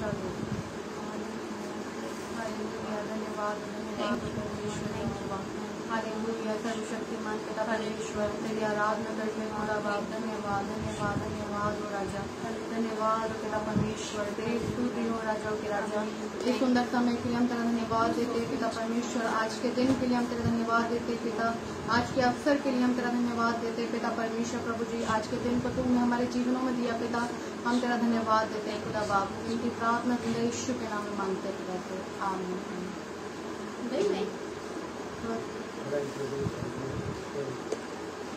हमेशा दो। हालेलुया, धन्यवाद धन्यवाद परमेश्वर, हालेलुया। सर्वशक्तिमान पिता परमेश्वर, तेरी आराधना करते हैं खुदा बाप। धन्यवाद धन्यवाद धन्यवाद हो राजा, धन्यवाद हो पिता परमेश्वर, तेरी स्तुति हो राजा के राजा। इस सुंदर समय के लिए हम तेरा धन्यवाद देते हैं पिता परमेश्वर, आज के दिन के लिए हम तेरा धन्यवाद देते हैं पिता, आज के अवसर के लिए हम तेरा धन्यवाद देते हैं पिता परमेश्वर। प्रभु जी, आज के दिन को तुमने हमारे जीवनों में दिया पिता, हम तेरा धन्यवाद देते हैं खुदा बाप। इनकी प्रार्थना तुझे यीशु के नाम में मांगते हैं, आमीन।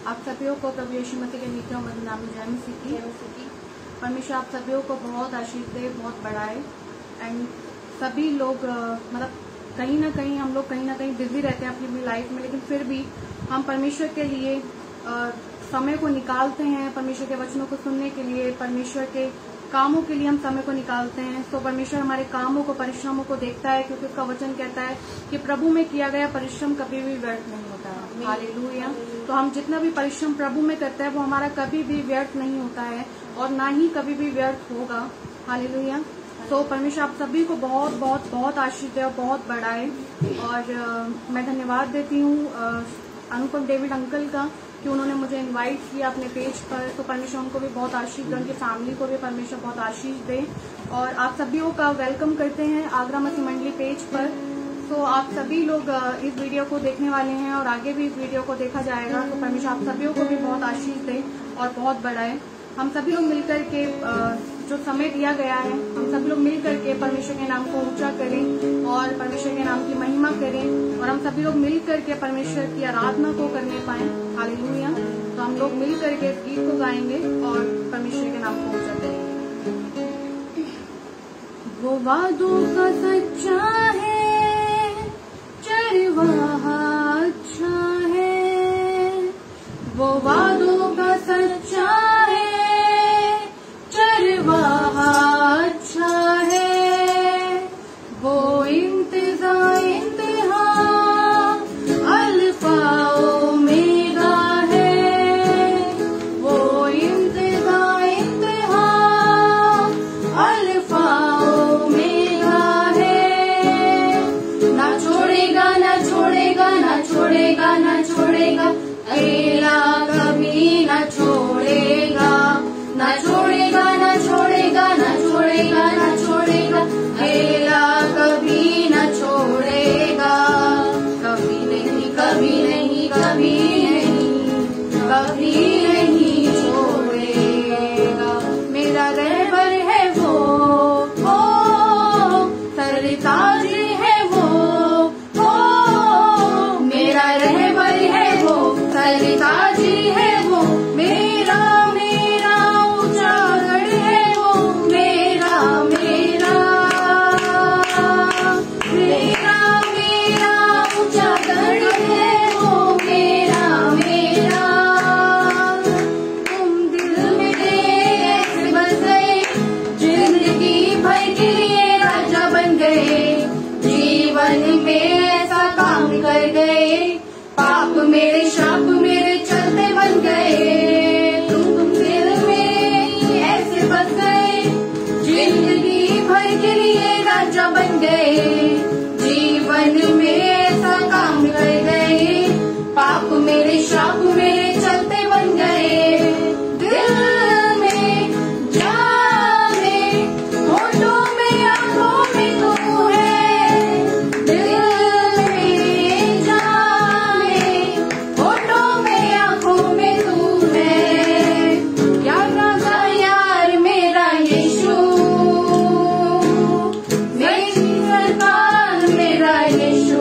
आप सभी को प्रभु यीशु मसीह के नीचे मधुर नाम में जय मसीह की। परमेश्वर आप सभी को बहुत आशीष दे, बहुत बढ़ाए। एंड सभी लोग मतलब कहीं ना कहीं हम लोग कहीं ना कहीं बिजी रहते हैं अपनी लाइफ में, लेकिन फिर भी हम परमेश्वर के लिए समय को निकालते हैं, परमेश्वर के वचनों को सुनने के लिए, परमेश्वर के कामों के लिए हम समय को निकालते हैं। तो परमेश्वर हमारे कामों को, परिश्रमों को देखता है, क्योंकि उसका वचन कहता है कि प्रभु में किया गया परिश्रम कभी भी व्यर्थ नहीं होता है। हालेलुया। तो हम जितना भी परिश्रम प्रभु में करते हैं वो हमारा कभी भी व्यर्थ नहीं होता है और ना ही कभी भी व्यर्थ होगा। हालेलुया। तो परमेश्वर आप सभी को बहुत बहुत बहुत आशीष दे और बहुत बढ़ाए। और मैं धन्यवाद देती हूँ अनुपम डेविड अंकल का कि उन्होंने मुझे इनवाइट किया अपने पेज पर। तो परमेश्वर उनको भी बहुत आशीष दे, उनकी फैमिली को भी परमेश्वर बहुत आशीष दे। और आप सभी का वेलकम करते हैं आगरा मसीह मंडली पेज पर। तो आप सभी लोग इस वीडियो को देखने वाले हैं और आगे भी इस वीडियो को देखा जाएगा। तो परमेश्वर आप सभी को भी बहुत आशीष दे और बहुत बढ़ाए। हम सभी लोग मिलकर के जो समय दिया गया है, हम सब लोग मिलकर के परमेश्वर के नाम को ऊंचा करें और परमेश्वर के नाम की महिमा करें, और हम सभी लोग मिलकर के परमेश्वर की आराधना को करने पाए। हालेलुया। तो हम लोग मिलकर के इस गीत को गाएंगे और परमेश्वर के नाम को ऊंचा करेंगे। वो वादों का सच्चा है, चरवाहा अच्छा है। वो वादों का सच्चा है, चरवाहा अच्छा है। वो इंतहा अल्फा ओमेगा है। वो इंतहा अल्फा ओमेगा है। ना छोड़ेगा ना छोड़ेगा ना छोड़ेगा ना छोड़ेगा, अकेला कभी ना छोड़ेगा। ना छोड़ेगा ना छोड़ेगा ना छोड़ेगा ना छोड़ेगा, अकेला कभी ना छोड़ेगा। कभी नहीं कभी नहीं कभी नहीं कभी नहीं छोड़ेगा। मेरा रहबर है वो सरताज है वो मेरा रहबर है वो सरताज है वो। मेरा ऊंचा गढ़ है वो, मेरा ऊंचा गढ़ है वो, मेरा। तुम दिल में ऐसे बस गए, जिंदगी भर के लिए राजा बन गए। जीवन में ऐसा काम कर गए, पाप मेरे शाप मेरे चलते बन गए। तुम दिल में ऐसे बस गए, जिंदगी भर के लिए राजा बन गए। जीवन में ऐसा काम कर गए, पाप मेरे शाप मेरे चलते बन गए। दिल में जान में होठों में आंखों में तू है। दिल में जान में होठों में आंखों में तू है। यार राजा यार मेरा यीशु, मेरी सरकार मेरा यीशु।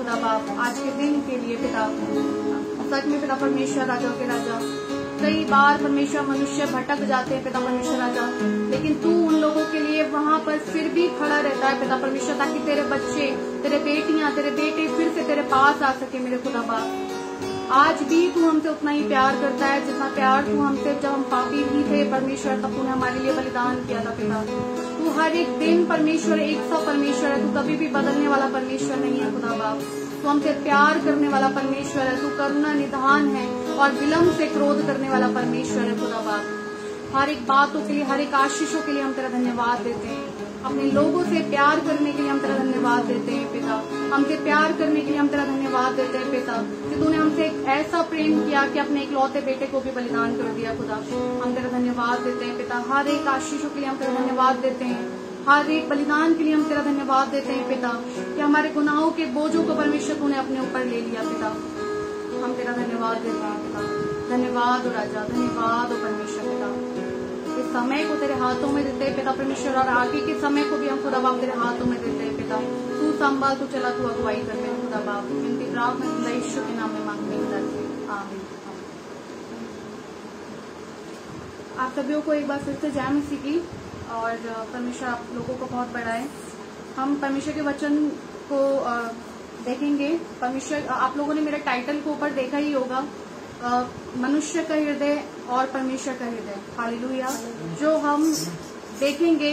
खुदा बाप आज के दिन के लिए पिता। सच में पिता परमेश्वर राजाओं के राजा, कई बार परमेश्वर मनुष्य भटक जाते हैं पिता परमेश्वर राजा, लेकिन तू उन लोगों के लिए वहाँ पर फिर भी खड़ा रहता है पिता परमेश्वर, ताकि तेरे बच्चे, तेरे बेटियां, तेरे बेटे फिर से तेरे पास आ सके मेरे खुदा बाप। आज भी तू हमसे उतना ही प्यार करता है जितना प्यार तू हमसे जब हम पापी भी थे परमेश्वर, तब तूने हमारे लिए बलिदान किया था पिता। तू हर एक दिन परमेश्वर एक सा परमेश्वर है, तू कभी भी बदलने वाला परमेश्वर नहीं है खुदा बाप। तू हमसे प्यार करने वाला परमेश्वर है, तू करुणा निधान है और विलम्ब से क्रोध करने वाला परमेश्वर है खुदा बाप। हर एक बातों के लिए, हर एक आशीषों के लिए हम तेरा धन्यवाद देते हैं। अपने लोगों से प्यार करने के लिए हम तेरा धन्यवाद देते हैं पिता। हमसे प्यार करने के लिए हम तेरा धन्यवाद देते हैं पिता, कि तूने हमसे एक ऐसा प्रेम किया कि अपने इकलौते बेटे को भी बलिदान कर दिया खुदा। हम तेरा धन्यवाद देते हैं पिता। हर एक आशीषों के लिए हम तेरा धन्यवाद देते हैं, हर एक बलिदान के लिए हम तेरा धन्यवाद देते हैं पिता, कि हमारे गुनाहों के बोझों को परमेश्वर तूने अपने ऊपर ले लिया पिता। हम तेरा धन्यवाद देते हैं पिता। धन्यवाद हो राजा, धन्यवाद हो परमेश्वर पिता। इस समय को तेरे हाथों में देते हैं पिता परमेश्वर, और आगे के समय को भी हम खुदा बाप तेरे हाथों में देते हैं पिता। तू संभाल, तू चला, तू अगुवाई कर मेरे खुदा बाप। विनती प्रार्थना यीशु के नाम में मांगते हैं, आमीन। आप सभी को एक बार फिर से जय मसीह की, और परमेश्वर आप लोगों को बहुत बढ़ाए। हम परमेश्वर के वचन को देखेंगे। परमेश्वर, आप लोगों ने मेरे टाइटल को ऊपर देखा ही होगा, मनुष्य का हृदय और परमेश्वर का हृदय। हालेलुया। जो हम देखेंगे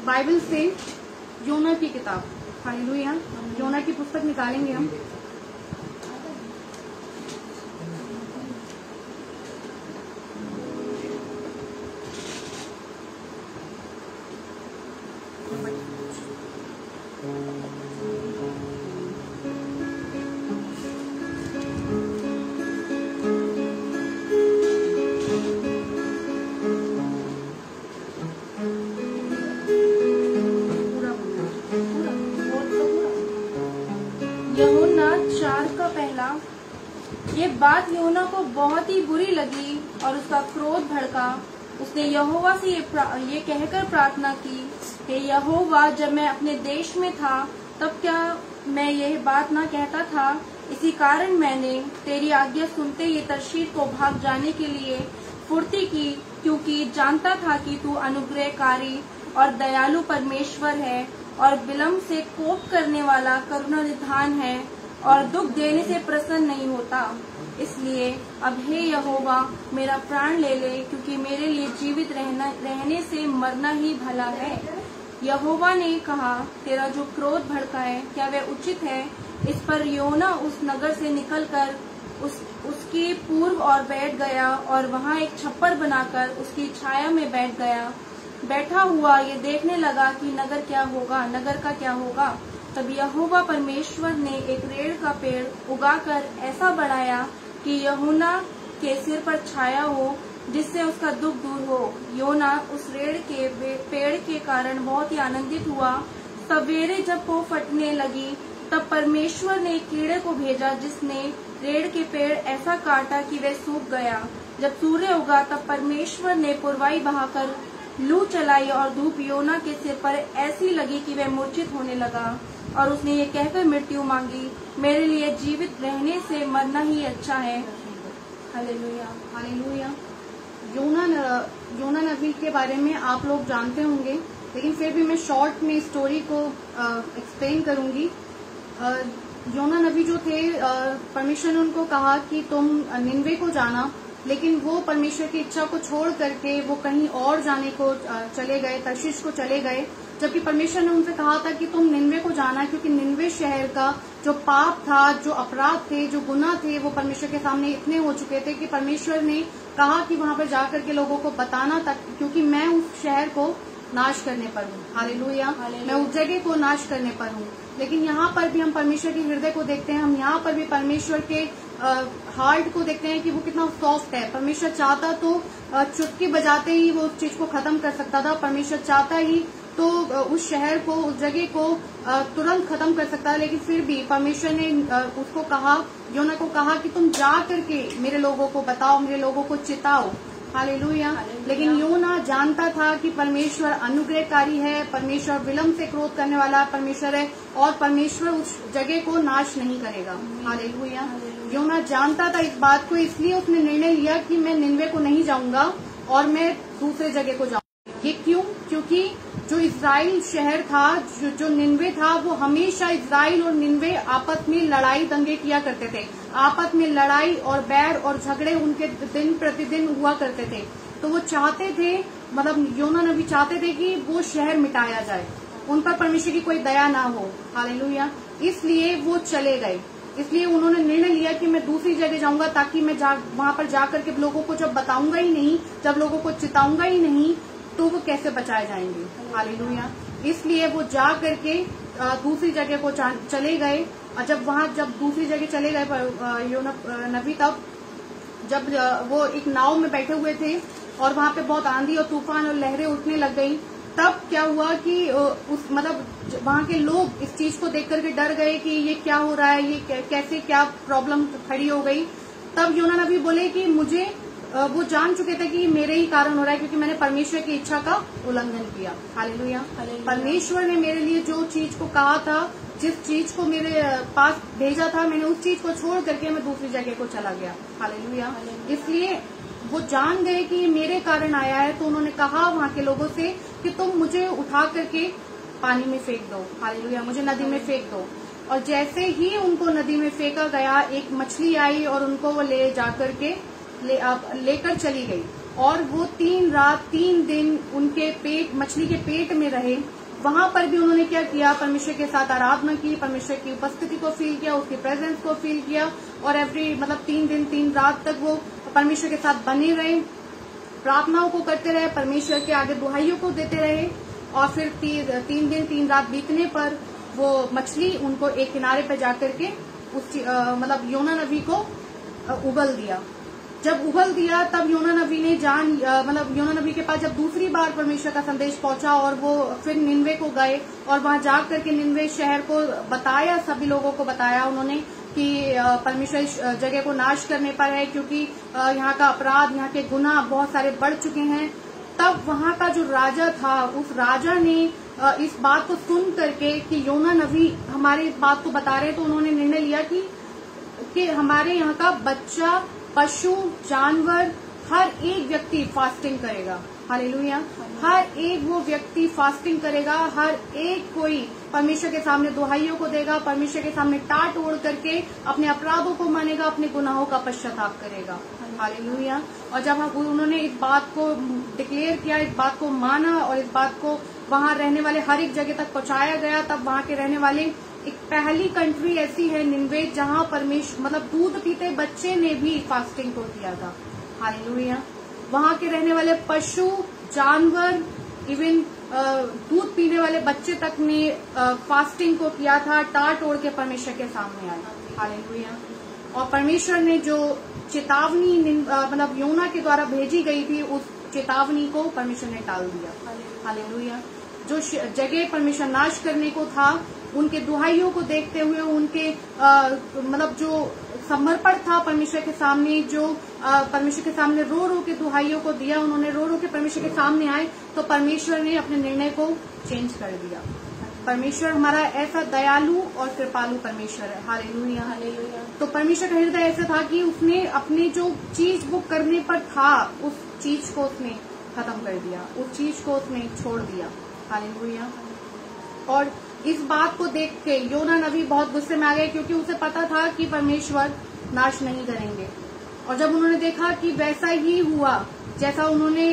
बाइबल से योना की किताब। हालेलुया। योना की पुस्तक निकालेंगे हम। यूहन्ना 4 का पहला। ये बात यूहन्ना को बहुत ही बुरी लगी और उसका क्रोध भड़का। उसने यहोवा से ये कहकर प्रार्थना की, हे यहोवा, जब मैं अपने देश में था तब क्या मैं यह बात ना कहता था? इसी कारण मैंने तेरी आज्ञा सुनते ही तर्शीश को भाग जाने के लिए फुर्ती की, क्योंकि जानता था कि तू अनुग्रहकारी और दयालु परमेश्वर है और विलम्ब से कोप करने वाला करुणा निधान है और दुख देने से प्रसन्न नहीं होता। इसलिए अब हे यहोवा, मेरा प्राण ले ले, क्योंकि मेरे लिए जीवित रहने से मरना ही भला है। यहोवा ने कहा, तेरा जो क्रोध भड़का है, क्या वह उचित है? इस पर योना उस नगर से निकलकर उसकी पूर्व और बैठ गया और वहाँ एक छप्पर बनाकर उसकी छाया में बैठ गया। बैठा हुआ ये देखने लगा कि नगर का क्या होगा। तब यहोवा परमेश्वर ने एक रेड़ का पेड़ उगाकर ऐसा बढ़ाया कि यूहन्ना के सिर पर छाया हो, जिससे उसका दुख दूर हो। योना उस रेड़ के पेड़ के कारण बहुत ही आनंदित हुआ। सवेरे जब वो फटने लगी तब परमेश्वर ने एक कीड़े को भेजा, जिसने रेड़ के पेड़ ऐसा काटा कि वह सूख गया। जब सूर्य उगा तब परमेश्वर ने पुरवाई बहाकर लू चलाई और धूप योना के सिर पर ऐसी लगी कि वह मूर्छित होने लगा, और उसने ये कहकर मृत्यु मांगी, मेरे लिए जीवित रहने से मरना ही अच्छा है। Hallelujah, hallelujah. योना नबी के बारे में आप लोग जानते होंगे, लेकिन फिर भी मैं शॉर्ट में स्टोरी को एक्सप्लेन करूंगी। योना नबी जो थे, परमेश्वर ने उनको कहा कि तुम निनवे को जाना, लेकिन वो परमेश्वर की इच्छा को छोड़ करके वो कहीं और जाने को चले गए, तर्शीश को चले गए, जबकि परमेश्वर ने उनसे कहा था कि तुम निनवे को जाना, क्योंकि निनवे शहर का जो पाप था, जो अपराध थे, जो गुनाह थे, वो परमेश्वर के सामने इतने हो चुके थे कि परमेश्वर ने कहा कि वहां पर जाकर के लोगों को बताना था, क्योंकि मैं उस शहर को नाश करने पर हूँ। हालेलुया। मैं उस जगह को नाश करने पर हूँ। लेकिन यहाँ पर भी हम परमेश्वर के हृदय को देखते हैं। हम यहाँ पर भी परमेश्वर के हार्ट को देखते हैं कि वो कितना सॉफ्ट है। परमेश्वर चाहता तो चुटकी बजाते ही वो उस चीज को खत्म कर सकता था। परमेश्वर चाहता ही तो उस शहर को, उस जगह को तुरंत खत्म कर सकता है, लेकिन फिर भी परमेश्वर ने उसको कहा, योना को कहा कि तुम जा करके मेरे लोगों को बताओ, मेरे लोगों को चिताओ हालेलुया। लेकिन योना जानता था कि परमेश्वर अनुग्रहकारी है, परमेश्वर विलंब से क्रोध करने वाला परमेश्वर है और परमेश्वर उस जगह को नाश नहीं करेगा। हालेलुया। योना जानता था इस बात को, इसलिए उसने निर्णय लिया कि मैं निनवे को नहीं जाऊंगा और मैं दूसरे जगह को जाऊंगा। ये क्यों? क्योंकि जो इस्राइल शहर था, जो निनवे था, वो हमेशा इस्राइल और निनवे आपस में लड़ाई दंगे किया करते थे। आपस में लड़ाई और बैर और झगड़े उनके दिन प्रतिदिन हुआ करते थे। तो वो चाहते थे, मतलब योना नबी चाहते थे कि वो शहर मिटाया जाए, उन पर परमेश्वर की कोई दया ना हो। हालेलुया। इसलिए वो चले गए। इसलिए उन्होंने निर्णय लिया कि मैं दूसरी जगह जाऊंगा, ताकि मैं वहां पर जाकर के लोगों को जब बताऊंगा ही नहीं, जब लोगों को चिताऊंगा ही नहीं, तो वो कैसे बचाए जाएंगे। हालेलुया। इसलिए वो जा करके दूसरी जगह को चले गए। और जब दूसरी जगह चले गए योना नबी, तब जब वो एक नाव में बैठे हुए थे और वहां पे बहुत आंधी और तूफान और लहरें उठने लग गई, तब क्या हुआ कि वहां के लोग इस चीज को देख करके डर गए कि ये क्या हो रहा है, ये कैसे क्या प्रॉब्लम खड़ी हो गई। तब योना नबी बोले कि मुझे, वो जान चुके थे कि मेरे ही कारण हो रहा है, क्योंकि मैंने परमेश्वर की इच्छा का उल्लंघन किया। हालेलुया। परमेश्वर ने मेरे लिए जो चीज को कहा था, जिस चीज को मेरे पास भेजा था, मैंने उस चीज को छोड़ करके मैं दूसरी जगह को चला गया। हालेलुया। इसलिए वो जान गए कि ये मेरे कारण आया है, तो उन्होंने कहा वहां के लोगों से कि तुम मुझे उठा करके पानी में फेंक दो। हालेलुया। मुझे नदी में फेंक दो। और जैसे ही उनको नदी में फेंका गया, एक मछली आई और उनको वो ले जाकर के लेकर चली गई। और वो 3 रात 3 दिन उनके मछली के पेट में रहे। वहां पर भी उन्होंने क्या किया? परमेश्वर के साथ आराधना की, परमेश्वर की उपस्थिति को फील किया, उसकी प्रेजेंस को फील किया। और 3 दिन 3 रात तक वो परमेश्वर के साथ बने रहे, प्रार्थनाओं को करते रहे, परमेश्वर के आगे दुहाइयों को देते रहे। और फिर 3 दिन 3 रात बीतने पर वो मछली उनको एक किनारे पर जाकर के योना नबी को उगल दिया। जब उगल दिया, तब योना नबी ने योना नबी के पास जब दूसरी बार परमेश्वर का संदेश पहुंचा और वो फिर निनवे को गए और वहां जाकर के निनवे शहर को बताया, सभी लोगों को बताया उन्होंने कि परमेश्वर इस जगह को नाश करने पर है, क्योंकि यहाँ का अपराध, यहाँ के गुनाह बहुत सारे बढ़ चुके हैं। तब वहाँ का जो राजा था, उस राजा ने इस बात को सुन करके कि योना नबी हमारे इस बात को बता रहे, तो उन्होंने निर्णय लिया कि हमारे यहाँ का बच्चा, पशु, जानवर, हर एक व्यक्ति फास्टिंग करेगा। हालेलुया। हर एक वो व्यक्ति फास्टिंग करेगा, हर एक कोई परमेश्वर के सामने दुहाइयों को देगा, परमेश्वर के सामने टाट ओढ़ करके अपने अपराधों को मानेगा, अपने गुनाहों का पश्चाताप करेगा। हालेलुया। और जब उन्होंने इस बात को डिक्लेयर किया, इस बात को माना और इस बात को वहां रहने वाले हर एक जगह तक पहुंचाया गया, तब वहां के रहने वाले, एक पहली कंट्री ऐसी है निनवे, जहां परमेश्वर दूध पीते बच्चे ने भी फास्टिंग को किया था। हालेलुया। वहां के रहने वाले पशु, जानवर, इवन दूध पीने वाले बच्चे तक ने फास्टिंग को किया था, टाट ओढ़ के परमेश्वर के सामने आए। हालेलुया। और परमेश्वर ने जो चेतावनी योना के द्वारा भेजी गई थी, उस चेतावनी को परमेश्वर ने टाल दिया। हालेलुया। जो जगह परमेश्वर नाश करने को था, उनके दुहाइयों को देखते हुए, उनके जो समर्पण था परमेश्वर के सामने, जो परमेश्वर के सामने रो रो के दुहाइयों को दिया, उन्होंने रो रो के परमेश्वर के सामने आए, तो परमेश्वर ने अपने निर्णय को चेंज कर दिया। परमेश्वर हमारा ऐसा दयालु और कृपालु परमेश्वर है। हालेलुया। हालेलुया। तो परमेश्वर का हृदय ऐसा था कि उसने अपनी जो चीज वो करने पर था, उस चीज को उसने खत्म कर दिया, उस चीज को उसने छोड़ दिया। हालेलुया। और इस बात को देख के योना नबी बहुत गुस्से में आ गए, क्योंकि उसे पता था कि परमेश्वर नाश नहीं करेंगे। और जब उन्होंने देखा कि वैसा ही हुआ जैसा उन्होंने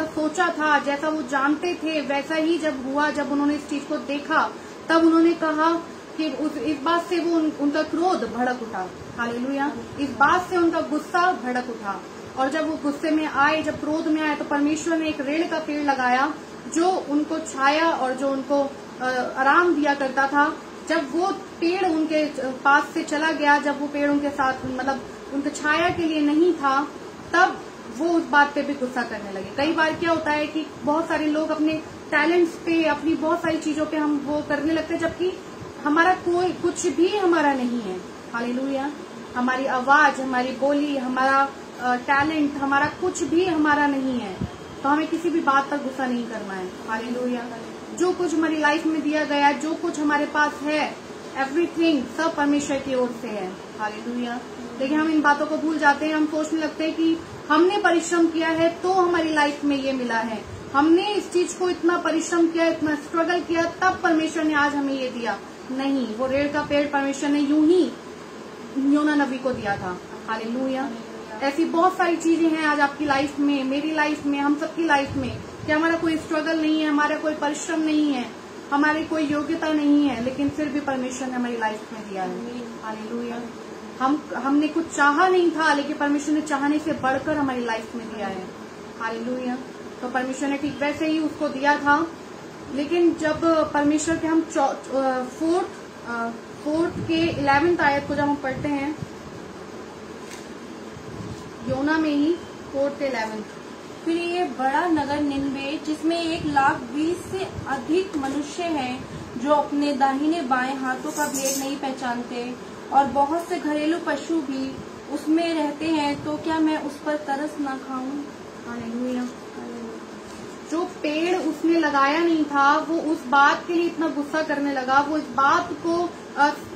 सोचा था, जैसा वो जानते थे, वैसा ही जब हुआ, जब उन्होंने इस चीज को देखा, तब उन्होंने कहा कि इस बात से वो उनका क्रोध भड़क उठा। हालेलुया। इस बात से उनका गुस्सा भड़क उठा। और जब वो गुस्से में आए, जब क्रोध में आए, तो परमेश्वर ने एक रेड़ का पेड़ लगाया, जो उनको छाया और जो उनको आराम दिया करता था। जब वो पेड़ उनके पास से चला गया, जब वो पेड़ उनके साथ उनके छाया के लिए नहीं था, तब वो उस बात पे भी गुस्सा करने लगे। कई बार क्या होता है कि बहुत सारे लोग अपने टैलेंट्स पे, अपनी बहुत सारी चीजों पे हम वो करने लगते हैं, जबकि हमारा कोई कुछ भी हमारा नहीं है। हालेलुया। हमारी आवाज, हमारी बोली, हमारा टैलेंट, हमारा कुछ भी हमारा नहीं है, तो हमें किसी भी बात पर गुस्सा नहीं करना है। हालेलुया। जो कुछ हमारी लाइफ में दिया गया, जो कुछ हमारे पास है, एवरीथिंग सब परमेश्वर की ओर से है। हालेलुया। लेकिन हम इन बातों को भूल जाते हैं। हम सोचने लगते हैं कि हमने परिश्रम किया है तो हमारी लाइफ में ये मिला है, हमने इस चीज को इतना परिश्रम किया, इतना स्ट्रगल किया, तब परमेश्वर ने आज हमें ये दिया। नहीं, वो रेड़ का पेड़ परमेश्वर ने यूं ही योना नबी को दिया था। हालेलुया। ऐसी बहुत सारी चीजें हैं आज आपकी लाइफ में, मेरी लाइफ में, हम सबकी लाइफ में, कि हमारा कोई स्ट्रगल नहीं है, हमारा कोई परिश्रम नहीं है, हमारी कोई योग्यता नहीं है, लेकिन फिर भी परमेश्वर ने हमारी लाइफ में दिया है। हालेलुया। हमने कुछ चाहा नहीं था, लेकिन परमेश्वर ने चाहने से बढ़कर हमारी लाइफ में दिया है। हालेलुया। तो परमेश्वर ने ठीक वैसे ही उसको दिया था। लेकिन जब परमेश्वर के हम फोर्थ के 11th आयत को जब हम पढ़ते हैं, योना में ही 4-11, फिर ये बड़ा नगर निनवे, जिसमें 1,20,000 से अधिक मनुष्य हैं, जो अपने दाहिने बाएं हाथों का भेद नहीं पहचानते, और बहुत से घरेलू पशु भी उसमें रहते हैं, तो क्या मैं उस पर तरस न खाऊं? हालेलुया। जो पेड़ उसने लगाया नहीं था, वो उस बात के लिए इतना गुस्सा करने लगा, वो इस बात को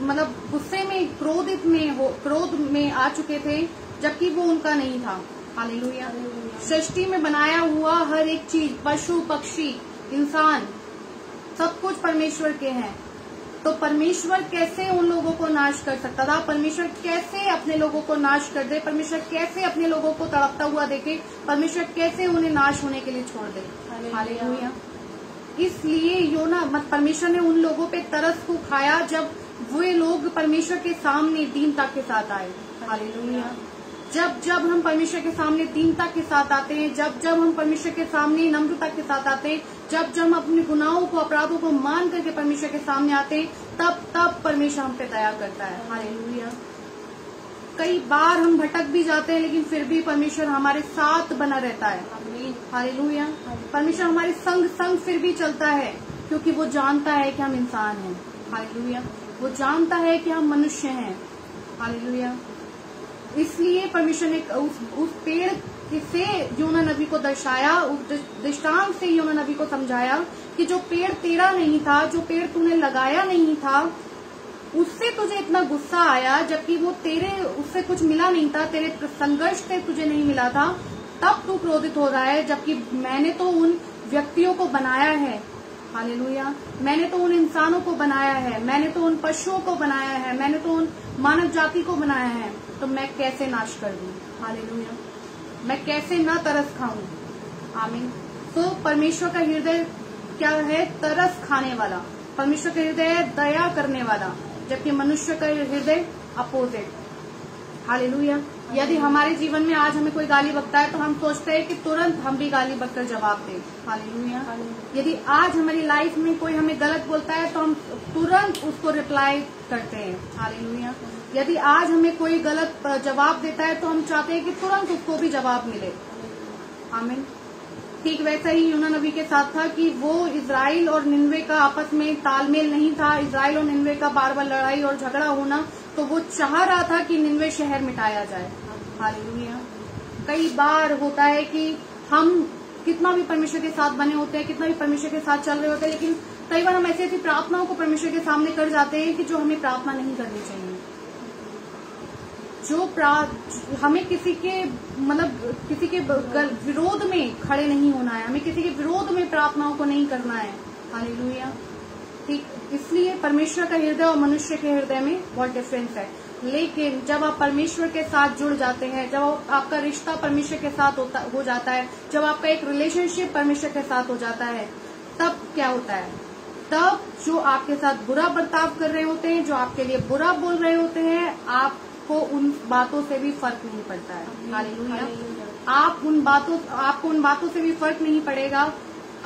मतलब गुस्से में, क्रोध में आ चुके थे, जबकि वो उनका नहीं था। हालेलुया। सृष्टि में बनाया हुआ हर एक चीज, पशु पक्षी इंसान, सब कुछ परमेश्वर के हैं। तो परमेश्वर कैसे उन लोगों को नाश कर सकता था? परमेश्वर कैसे अपने लोगों को नाश कर दे? परमेश्वर कैसे अपने लोगों को तड़पता हुआ देखे? परमेश्वर कैसे उन्हें नाश होने के लिए छोड़ दे? हालेलुया। इसलिए परमेश्वर ने उन लोगों पे तरस को खाया जब वे लोग परमेश्वर के सामने दीनता के साथ आए। हालेलुया। जब हम परमेश्वर के सामने दीनता के साथ आते हैं, जब हम परमेश्वर के सामने नम्रता के साथ आते हैं, जब हम अपने गुनाहों को, अपराधों को मान करके परमेश्वर के सामने आते हैं, तब परमेश्वर हम पे दया करता है। हालेलुया। कई बार हम भटक भी जाते हैं, लेकिन फिर भी परमेश्वर हमारे साथ बना रहता है। हालेलुया। परमेश्वर हमारे संग फिर भी चलता है, क्योंकि वो जानता है कि हम इंसान हैं। हालेलुया। वो जानता है कि हम मनुष्य हैं। हालेलुया। इसलिए परमेश्वर ने उस पेड़ से योना नबी को दर्शाया, उस दृष्टांत से योना नबी को समझाया कि जो पेड़ तेरा नहीं था, जो पेड़ तूने लगाया नहीं था, उससे तुझे इतना गुस्सा आया, जबकि वो उससे कुछ मिला नहीं था, तेरे संघर्ष से तुझे नहीं मिला था, तब तू क्रोधित हो रहा है, जबकि मैंने तो उन व्यक्तियों को बनाया है। हालेलुया। मैंने तो उन इंसानों को बनाया है, मैंने तो उन पशुओं को बनाया है, मैंने तो उन मानव जाति को बनाया है, तो मैं कैसे नाश कर दूं? हालेलुया। मैं कैसे न तरस खाऊं? आमीन। तो परमेश्वर का हृदय क्या है? तरस खाने वाला। परमेश्वर का हृदय है दया करने वाला, जबकि मनुष्य का हृदय अपोजिट। हालेलुया। यदि हमारे जीवन में आज हमें कोई गाली बकता है, तो हम सोचते हैं कि तुरंत हम भी गाली बककर जवाब दें। हालेलुया। यदि आज हमारी लाइफ में कोई हमें गलत बोलता है, तो हम तुरंत उसको रिप्लाई करते हैं। हालेलुया। यदि आज हमें कोई गलत जवाब देता है, तो हम चाहते हैं कि तुरंत उसको भी जवाब मिले। आमीन। ठीक वैसा ही यूना नबी के साथ था कि वो इजराइल और निन्वे का आपस में तालमेल नहीं था। इजराइल और निन्वे का बार बार लड़ाई और झगड़ा होना, तो वो चाह रहा था कि निन्वे शहर मिटाया जाए। हालेलुया। कई बार होता है कि हम कितना भी परमेश्वर के साथ बने होते हैं, कितना भी परमेश्वर के साथ चल रहे होते हैं, लेकिन कई बार हम ऐसी प्रार्थनाओं को परमेश्वर के सामने कर जाते हैं कि जो हमें प्रार्थना नहीं करनी चाहिए। हमें किसी के विरोध में खड़े नहीं होना है, हमें किसी के विरोध में प्रार्थनाओं को नहीं करना है। हालेलुया। ठीक, इसलिए परमेश्वर का हृदय और मनुष्य के हृदय में बहुत डिफरेंस है। लेकिन जब आप परमेश्वर के साथ जुड़ जाते हैं, जब आपका रिश्ता परमेश्वर के साथ हो जाता है, जब आपका एक रिलेशनशिप परमेश्वर के साथ हो जाता है, तब क्या होता है? तब जो आपके साथ बुरा बर्ताव कर रहे होते हैं, जो आपके लिए बुरा बोल रहे होते हैं, आपको उन बातों से भी फर्क नहीं पड़ता है। हालेलुया। आपको उन बातों से भी फर्क नहीं पड़ेगा।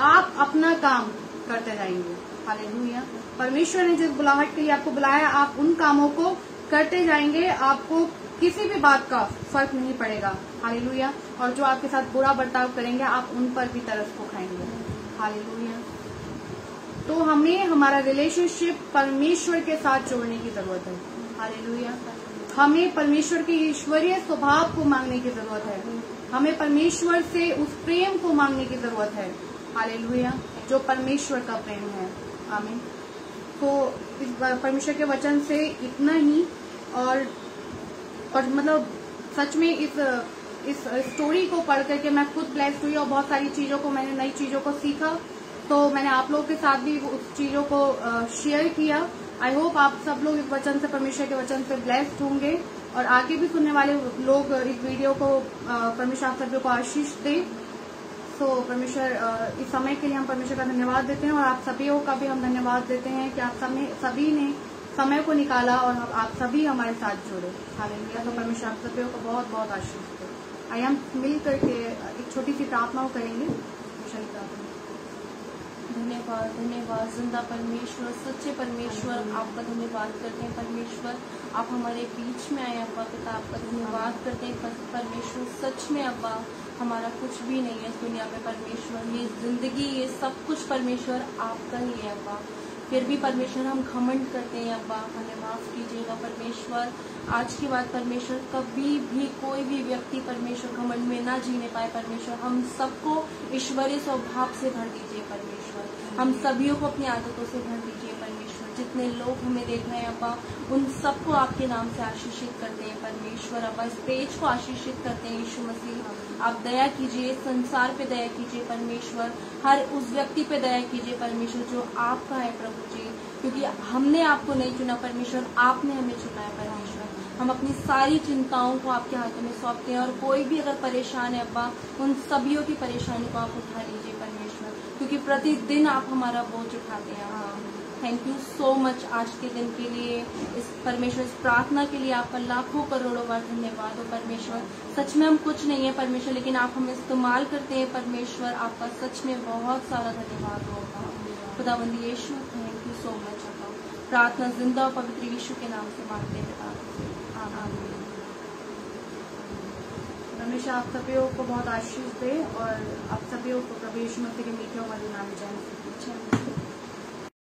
आप अपना काम करते जाएंगे। हालेलुया। परमेश्वर ने जिस बुलाहट के लिए आपको बुलाया, आप उन कामों को करते जाएंगे, आपको किसी भी बात का फर्क नहीं पड़ेगा। हालेलुया। और जो आपके साथ बुरा बर्ताव करेंगे, आप उन पर भी तरस को खाएंगे। हालेलुया। तो हमें हमारा रिलेशनशिप परमेश्वर के साथ जोड़ने की जरूरत है। हालेलुया। हमें परमेश्वर के ईश्वरीय स्वभाव को मांगने की जरूरत है। हमें परमेश्वर से उस प्रेम को मांगने की जरूरत है। हालेलुया, जो परमेश्वर का प्रेम है। आमीन। तो इस परमेश्वर के वचन से इतना ही। और मतलब सच में इस स्टोरी को पढ़ करके मैं खुद ब्लेस्ड हुई और बहुत सारी चीजों को मैंने नई चीजों को सीखा। तो मैंने आप लोगों के साथ भी उस चीजों को शेयर किया। आई होप आप सब लोग इस वचन से, परमेश्वर के वचन से ब्लेस्ड होंगे और आगे भी सुनने वाले लोग इस वीडियो को परमेश्वर आप सभी को आशीष दे। तो परमेश्वर इस समय के लिए हम परमेश्वर का धन्यवाद देते हैं और आप सभी का भी हम धन्यवाद देते हैं कि आप सभी ने समय को निकाला और आप सभी हमारे साथ जुड़े। हालेलुया। तो परमेश्वर आप सभी को बहुत बहुत आशीष दे। आइए हम मिल करके एक छोटी सी प्रार्थना करेंगे। धन्यवाद, धन्यवाद जिंदा परमेश्वर, सच्चे परमेश्वर, आपका धन्यवाद करते हैं परमेश्वर। आप हमारे बीच में आए अब्बा पिता, आपका धन्यवाद करते हैं परमेश्वर। सच में अब्बा हमारा कुछ भी नहीं है इस दुनिया में परमेश्वर। ये जिंदगी, ये सब कुछ परमेश्वर आपका ही है अब्बा। फिर भी परमेश्वर हम घमंड करते हैं अब्बा, हमें माफ कीजिएगा परमेश्वर। आज के बाद परमेश्वर कभी भी कोई भी व्यक्ति परमेश्वर घमंड में ना जीने पाए परमेश्वर। हम सबको ईश्वरीय स्वभाव से भर दीजिए परमेश्वर। हम सभी को अपनी आदतों से भर दीजिए परमेश्वर। जितने लोग हमें देख रहे हैं अब्बा, उन सबको आपके नाम से आशीषित करते हैं परमेश्वर। अब्बा इस पेज को आशीषित करते हैं यीशु मसीह। आप दया कीजिए, संसार पे दया कीजिए परमेश्वर। हर उस व्यक्ति पे दया कीजिए परमेश्वर जो आपका है प्रभु जी, क्योंकि हमने आपको नहीं चुना परमेश्वर, आपने हमें चुना है परमेश्वर। हम अपनी सारी चिंताओं को आपके हाथों में सौंपते हैं और कोई भी अगर परेशान है अब्बा, उन सभियों की परेशानी को आप उठा लीजिए परमेश्वर, क्योंकि प्रतिदिन आप हमारा बोझ उठाते हैं। थैंक यू सो मच आज के दिन के लिए, इस परमेश्वर इस प्रार्थना के लिए आपका लाखों करोड़ों बार धन्यवाद हो परमेश्वर। सच में हम कुछ नहीं है परमेश्वर, लेकिन आप हमें इस्तेमाल करते हैं परमेश्वर। आपका सच में बहुत सारा धन्यवाद होगा खुदावंद यीशु। थैंक यू सो मच अब्बा। प्रार्थना जिंदा और पवित्र यीशु के नाम से मांगते हैं। परमेश्वर आप सभी को बहुत आशीष दे और आप सभी को प्रभु यीशु मसीह के मीठे और मधुर नाम में जय मसीह।